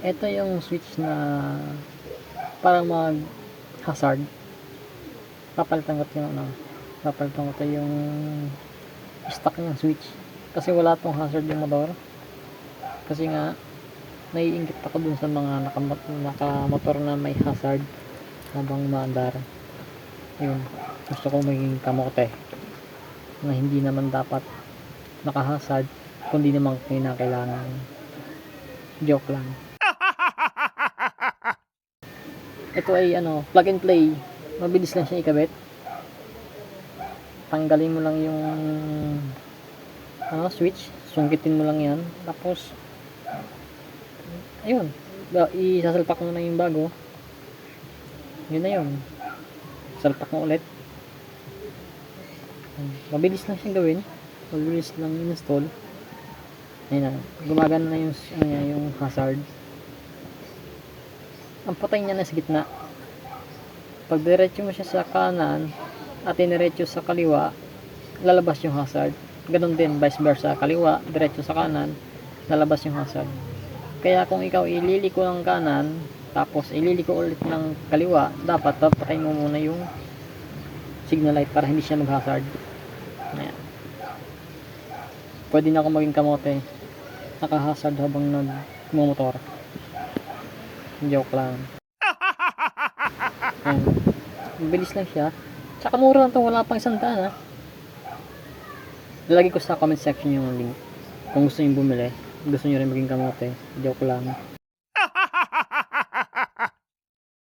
Ito yung switch na parang mag hazard. Papalitan ko ito yung papalitan ko ito yung stock ng switch. Kasi wala tong hazard yung motor. Kasi nga, naiingit ako dun sa mga nakamotor na may hazard habang maandar. Yun, gusto ko maging kamote na hindi naman dapat naka-hazard kundi naman kinakailangan. Joke lang. Ito ay plug and play. Mabilis lang siya ikabit. Tanggalin mo lang yung switch, sungkitin mo lang yan, tapos ayun, isasalpak mo na yung bago. Yun na yun, salpak mo ulit. Mabilis lang siyang gawin, mabilis lang install. Ayun na, gumagana na yung hazard. Ang patay niya na sa gitna. Pag diretso mo siya sa kanan at iniretso sa kaliwa, lalabas yung hazard. Ganon din, vice versa, kaliwa, diretso sa kanan, lalabas yung hazard. Kaya kung ikaw ililiko ng kanan, tapos ililiko ulit ng kaliwa, dapat papatay mo muna yung signal light para hindi siya mag-hazard. Ayan. Pwede na ako maging kamote, naka-hazard habang nagmumotor. Joke lang. Ayan. Mabilis lang siya. Tsaka mura lang to, wala pang 100 ha. Lalagay ko sa comment section yung link kung gusto nyo bumili, gusto nyo rin maging kamote. Joke lang.